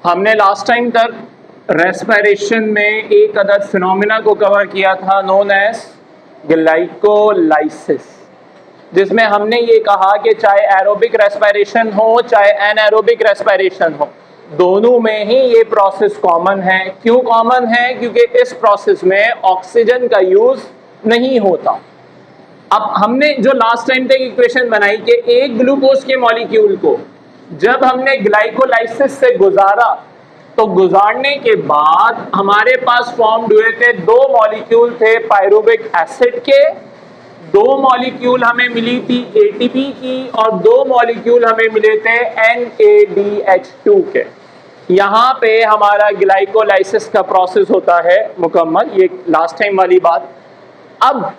हमने last time तक respiration में एक अदद फिनोमिना को कवर किया था नोन एज ग्लाइकोलाइसिस, जिसमें हमने ये कहा कि चाहे एरोबिक रेस्पिरेशन हो चाहे एनएरोबिक रेस्पिरेशन हो, दोनों में ही ये प्रोसेस कॉमन है। क्यों कॉमन है? क्योंकि इस प्रोसेस में ऑक्सीजन का यूज नहीं होता। अब हमने जो लास्ट टाइम तक इक्वेशन बनाई कि एक ग्लूकोज के मॉलिक्यूल को जब हमने ग्लाइकोलाइसिस से गुजारा तो गुजारने के बाद हमारे पास फॉर्म्ड हुए थे दो मॉलिक्यूल थे पायरुविक एसिड के, दो मॉलिक्यूल हमें मिली थी एटीपी की और दो मॉलिक्यूल हमें मिले थे NADH2 के। यहाँ पे हमारा ग्लाइकोलाइसिस का प्रोसेस होता है मुकम्मल, ये लास्ट टाइम वाली बात। अब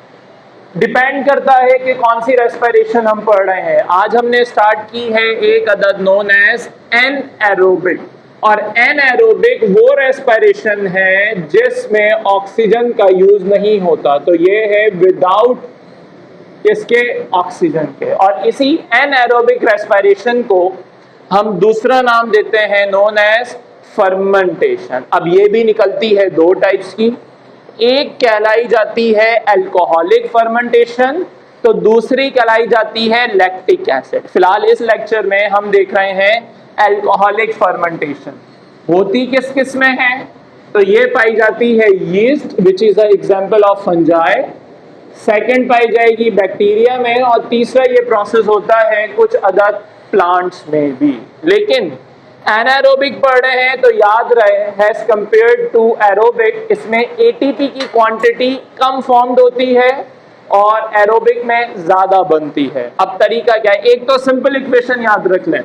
डिपेंड करता है कि कौन सी रेस्पिरेशन हम पढ़ रहे हैं। आज हमने स्टार्ट की है एक अदद नोन एज एनएरोबिक, और एनएरोबिक वो रेस्पिरेशन है जिसमें ऑक्सीजन का यूज नहीं होता, तो ये है विदाउट इसके ऑक्सीजन के। और इसी एनएरोबिक रेस्पिरेशन को हम दूसरा नाम देते हैं नोन एज फर्मेंटेशन। अब ये भी निकलती है दो टाइप्स की, एक कहलाई जाती है अल्कोहलिक फर्मेंटेशन, तो दूसरी कहलाई जाती है लैक्टिक एसिड। फिलहाल इस लेक्चर में हम देख रहे हैं अल्कोहलिक फर्मेंटेशन। होती किस किस में है? तो ये पाई जाती है yeast which is a example of fungi, second पाई जाएगी बैक्टीरिया में, और तीसरा ये प्रोसेस होता है कुछ अदर प्लांट्स में भी। लेकिन एनारोबिक पढ़ रहे हैं तो याद रहे हैज कंपेयर्ड टू एरोबिक, इसमें एटीपी की क्वांटिटी कम फॉर्म्ड होती है और एरोबिक में ज्यादा बनती है। अब तरीका क्या है? एक तो सिंपल इक्वेशन याद रख लें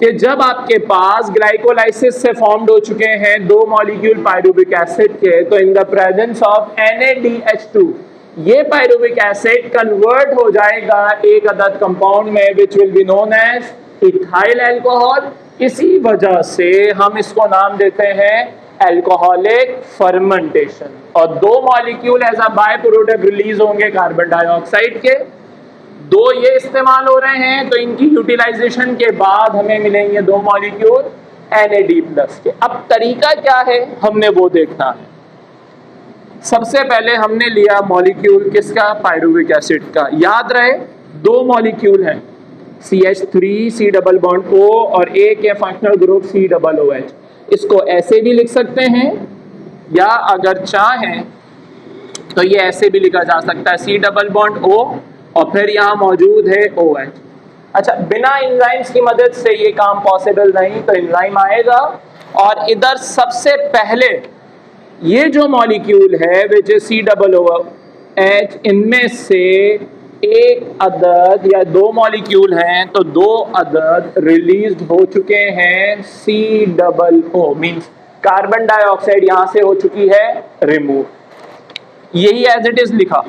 कि जब आपके पास ग्लाइकोलाइसिस से फॉर्म्ड हो चुके हैं दो मॉलिक्यूल पायरुविक एसिड के, तो in the presence of NADH2 ये पायरुविक एसिड कन्वर्ट हो जाएगा एक अदद कंपाउंड में which will be known as ethyl alcohol. इसी वजह से हम इसको नाम देते हैं अल्कोहलिक फर्मेंटेशन। और दो molecule as a by product release होंगे कार्बन डाइऑक्साइड के, दो ये इस्तेमाल हो रहे हैं, तो इनकी यूटिलाइजेशन के बाद हमें मिलेंगे दो मॉलिक्यूल NAD+ के। अब तरीका क्या है हमने वो देखना है। सबसे पहले हमने लिया मॉलिक्यूल किसका? पायरुविक एसिड का। याद रहे दो मॉलिक्यूल हैं CH3 C double bond O और एक है फंक्शनल ग्रुप COOH। इसको ऐसे भी लिख सकते हैं या अगर चाहें तो ये ऐसे भी लिखा जा सकता है C डबल बॉन्ड O और फिर यहाँ मौजूद है OH। अच्छा, बिना एंजाइम्स की मदद से ये काम पॉसिबल नहीं, तो एंजाइम आएगा और इधर सबसे पहले ये जो मॉलिक्यूल है विच इज COOH, इनमें से एक अदद या दो मॉलिक्यूल हैं तो दो अदद रिलीज हो चुके हैं COO, मींस कार्बन डाइऑक्साइड यहां से हो चुकी है रिमूव। यही एज इट इज लिखा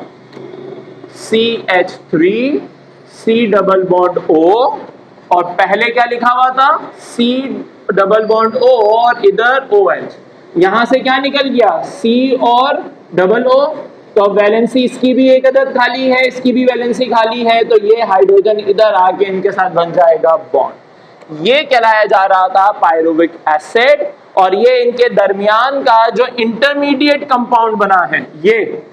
CH3 C double bond O, और पहले क्या लिखा हुआ था C डबल बॉन्ड O और इधर OH। यहां से क्या निकल गया C और डबल O, तो वैलेंसी इसकी भी एक अदद खाली है, इसकी भी वैलेंसी खाली है, तो ये हाइड्रोजन इधर आके इनके साथ बन जाएगा बॉन्ड। ये कहलाया जा रहा था पायरुविक एसिड, और ये इनके दरमियान का जो इंटरमीडिएट कंपाउंड बना है, ये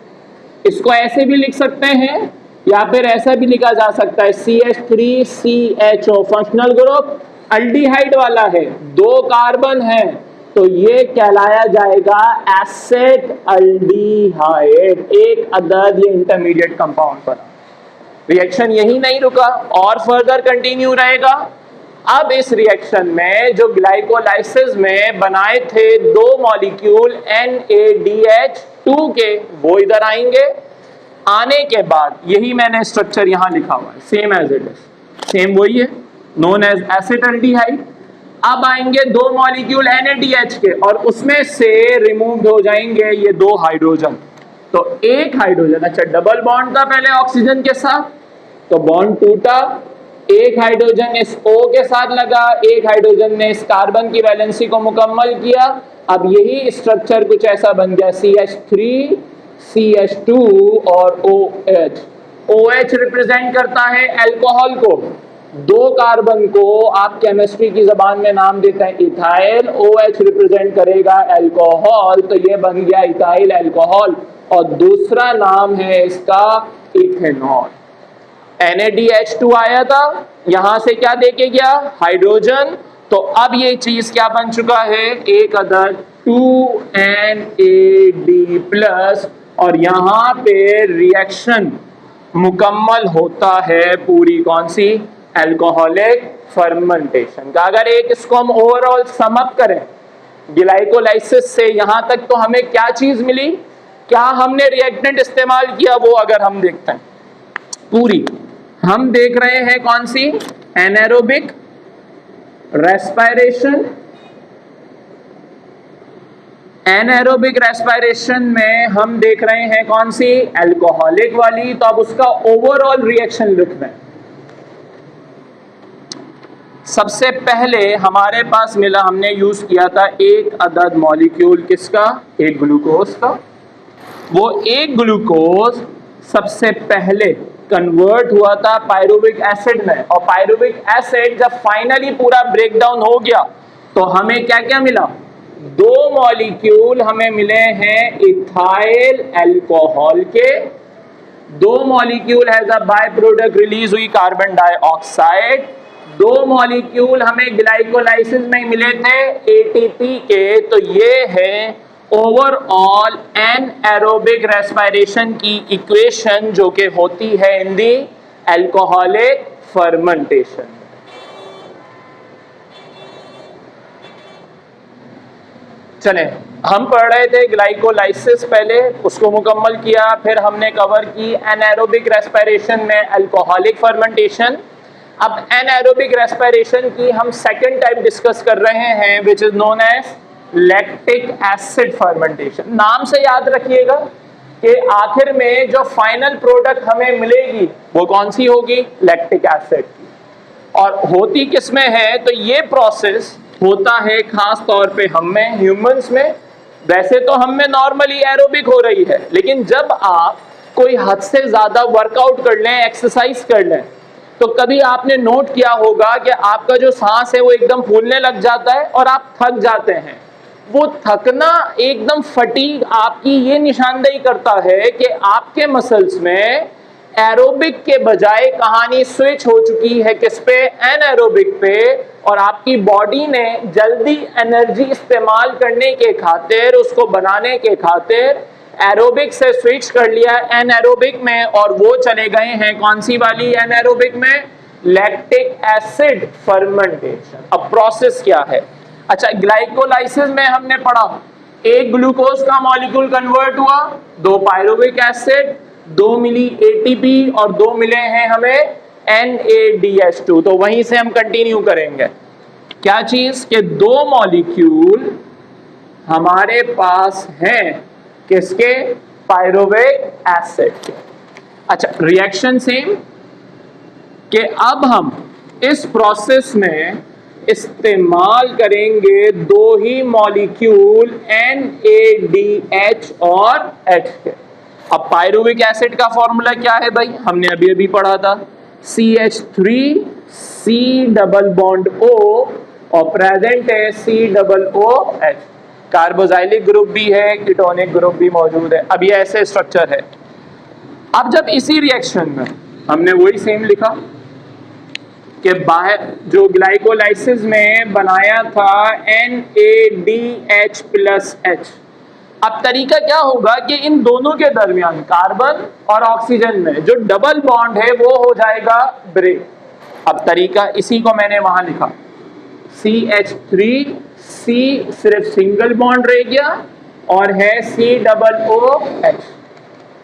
इसको ऐसे भी लिख सकते हैं या फिर ऐसा भी लिखा जा सकता है CH3CHO फंक्शनल ग्रुप अल्डिहाइड वाला है, दो कार्बन है, तो ये कहलाया जाएगा एसिड अल्डिहाइड। एक अदद ये इंटरमीडिएट कंपाउंड बना। रिएक्शन यही नहीं रुका और फर्दर कंटिन्यू रहेगा। अब इस रिएक्शन में जो ग्लाइकोलाइसिस में बनाए थे दो मॉलिक्यूल NADH2 के, वो इधर आएंगे। आने के बाद यही मैंने स्ट्रक्चर यहां लिखा हुआ है, same as it is, same वही है, नोन एज एसिटाल्डिहाइड। अब आएंगे दो मॉलिक्यूल NADH के और उसमें से रिमूव हो जाएंगे ये दो हाइड्रोजन। तो एक हाइड्रोजन, अच्छा डबल बॉन्ड था पहले ऑक्सीजन के साथ, तो बॉन्ड टूटा, एक हाइड्रोजन इस O के साथ लगा, एक हाइड्रोजन ने इस कार्बन की वैलेंसी को मुकम्मल किया। अब यही स्ट्रक्चर कुछ ऐसा बन गया CH3 CH2 और OH। OH रिप्रेजेंट करता है अल्कोहल को, दो कार्बन को आप केमिस्ट्री की जबान में नाम देते हैं इथाइल, OH रिप्रेजेंट करेगा अल्कोहल, तो ये बन गया इथाइल अल्कोहल। और दूसरा नाम है इसका इथेनॉल। NaDH2 आया था, यहां से क्या देके गया, हाइड्रोजन। तो अब ये चीज क्या बन चुका है, एक अदद 2NAD+, और यहां पे रिएक्शन मुकम्मल होता है पूरी कौन सी, अल्कोहलिक फर्मेंटेशन का। अगर एक इसको हम ओवरऑल समअप करें ग्लाइकोलाइसिस से यहां तक, तो हमें क्या चीज मिली, क्या हमने रिएक्टेंट इस्तेमाल किया, वो अगर हम देखते हैं पूरी, हम देख रहे हैं कौन सी, एनारोबिक रेस्पिरेशन। एनारोबिक रेस्पिरेशन में हम देख रहे हैं कौन सी, अल्कोहलिक वाली। तो अब उसका ओवरऑल रिएक्शन लिख रहे हैं। सबसे पहले हमारे पास मिला, हमने यूज किया था एक अदद मॉलिक्यूल किसका, एक ग्लूकोज का। वो एक ग्लूकोज सबसे पहले कन्वर्ट हुआ था पायरुविक एसिड में, और पायरुविक एसिड जब फाइनली पूरा ब्रेकडाउन हो गया तो हमें क्या क्या मिला, दो मॉलिक्यूल हमें मिले हैं इथाइल अल्कोहल के, दो molecule as a by product release हुई कार्बन डाइऑक्साइड, दो मॉलिक्यूल हमें ग्लाइकोलाइसिस में मिले थे ATP के। तो ये है ओवरऑल एनारोबिक रेस्पिरेशन की इक्वेशन, जो कि होती है इन दी अल्कोहलिक फर्मेंटेशन। चले, हम पढ़ रहे थे ग्लाइकोलाइसिस, पहले उसको मुकम्मल किया, फिर हमने कवर की एनारोबिक रेस्पिरेशन में अल्कोहलिक फर्मेंटेशन। अब एनारोबिक रेस्पिरेशन की हम सेकंड टाइप डिस्कस कर रहे हैं, which is known as lactic acid fermentation. नाम से याद रखिएगा कि आखिर में जो फाइनल प्रोडक्ट हमें मिलेगी वो कौन सी होगी, लैक्टिक एसिड की। और होती किसमें है, तो ये प्रोसेस होता है खास तौर पे हम में, ह्यूमंस में। वैसे तो हम में नॉर्मली एरोबिक हो रही है, लेकिन जब आप कोई हद से ज्यादा वर्कआउट कर लें, एक्सरसाइज कर लें, तो कभी आपने नोट किया होगा कि आपका जो सांस है वो एकदम फूलने लग जाता है और आप थक जाते हैं। वो थकना, एकदम फटीग आपकी ये निशानदेही करता है कि आपके मसल्स में एरोबिक के बजाय कहानी स्विच हो चुकी है किस पे, एनारोबिक पे। और आपकी बॉडी ने जल्दी एनर्जी इस्तेमाल करने के खातिर, उसको बनाने के खातिर एरोबिक से स्विच कर लिया एनारोबिक में, और वो चले गए हैं कौन सी वाली, एनारोबिक में, लैक्टिक एसिड फर्मेंटेशन। अब प्रोसेस क्या है, अच्छा ग्लाइकोलाइसिस में हमने पढ़ा एक ग्लूकोज का मॉलिक्यूल कन्वर्ट हुआ, दो पायरुविक एसिड, दो मिली ATP और दो मिले हैं हमें NaDH2। तो वहीं से हम कंटिन्यू करेंगे। क्या चीज के दो मॉलिक्यूल हमारे पास हैं किसके, पायरुविक एसिड के। अच्छा रिएक्शन सेम कि अब हम इस प्रोसेस में इस्तेमाल करेंगे दो ही मॉलिक्यूल NaDH और H के। अब पायरुविक एसिड का फॉर्मूला क्या है भाई, हमने अभी अभी पढ़ा था, CH3C डबल बॉन्ड O और प्रेजेंट है COOH। कार्बोजाइलिक ग्रुप भी है, कीटोनिक ग्रुप भी मौजूद है। अब ये ऐसे स्ट्रक्चर है। अब जब इसी रिएक्शन में हमने वही सेम लिखा कि बाहर जो ग्लाइकोलाइसिस में बनाया था NaDH+H। अब तरीका क्या होगा कि इन दोनों के दरमियान कार्बन और ऑक्सीजन में जो डबल बॉन्ड है वो हो जाएगा ब्रेक। अब तरीका इसी को मैंने वहां लिखा, CH3C सिर्फ सिंगल बॉन्ड रह गया और है COOH।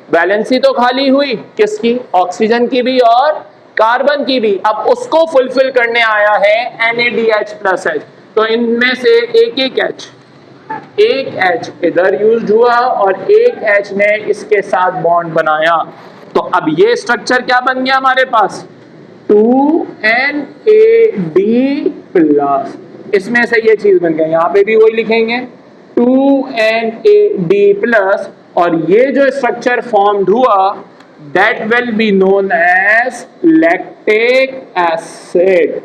वैलेंसी तो खाली हुई किसकी, ऑक्सीजन की भी और कार्बन की भी। अब उसको फुलफिल करने आया है NaDH+H। तो इनमें से एक H इधर यूज हुआ और एक H ने इसके साथ बॉन्ड बनाया। तो अब ये स्ट्रक्चर क्या बन गया हमारे पास, 2NAD+। इसमें से ये चीज बन गई, यहां पे भी वही लिखेंगे 2NAD+। और ये जो स्ट्रक्चर फॉर्म्ड हुआ that will be known as lactic acid।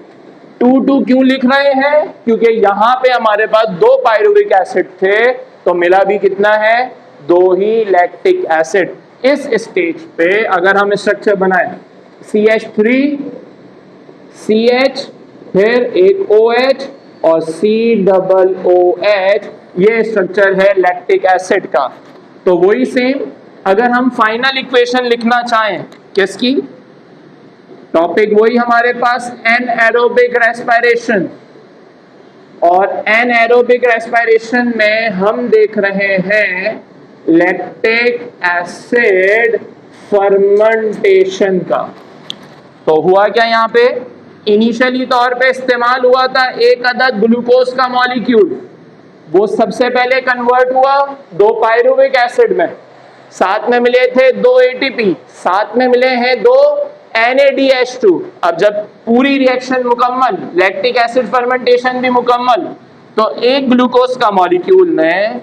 2 क्यों लिख रहे हैं? क्योंकि यहां पे हमारे पास 2 पायरुविक एसिड थे, तो मिला भी कितना है? 2 ही लैक्टिक एसिड। इस स्टेज पे अगर हम स्ट्रक्चर बनाएं CH3 CH फिर एक OH और COOH, ये स्ट्रक्चर है लैक्टिक एसिड का। तो वही सेम अगर हम फाइनल इक्वेशन लिखना चाहें किसकी, टॉपिक वही हमारे पास एनएरोबिक रेस्पिरेशन, और एनएरोबिक रेस्पिरेशन में हम देख रहे हैं लैक्टिक एसिड फर्मेंटेशन का। तो हुआ क्या यहाँ पे, इनिशियली तौर पे इस्तेमाल हुआ था एक अदद ग्लूकोज का मॉलिक्यूल, वो सबसे पहले कन्वर्ट हुआ 2 पायरुविक एसिड में, साथ में मिले थे 2 ATP, साथ में मिले हैं 2 NADH2। अब जब पूरी रिएक्शन मुकम्मल, लैक्टिक एसिड फर्मेंटेशन भी मुकम्मल, तो एक ग्लूकोज का मॉलिक्यूल ने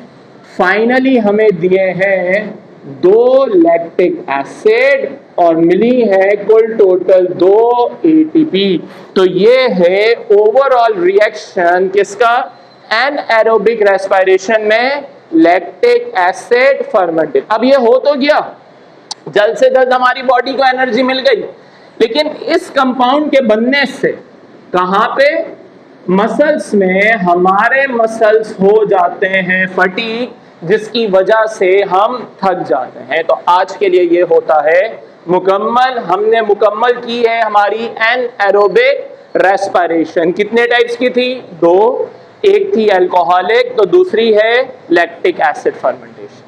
फाइनली हमें दिए हैं 2 लैक्टिक एसिड और मिली है कुल टोटल 2 ATP। तो ये है ओवरऑल रिएक्शन किसका, एनएरोबिक रेस्पिरेशन में लैक्टिक एसिड फर्मेंटेशन। अब ये हो तो गया, जल्द से जल्द हमारी बॉडी को एनर्जी मिल गई, लेकिन इस कंपाउंड के बनने से कहां पे, मसल्स में हमारे मसल्स हो जाते हैं फटीग, जिसकी वजह से हम थक जाते हैं। तो आज के लिए ये होता है मुकम्मल, हमने मुकम्मल की है हमारी एनएरोबिक रेस्पिरेशन। कितने टाइप्स की थी? 2, एक थी अल्कोहलिक, तो दूसरी है लैक्टिक एसिड फर्मेंटेशन।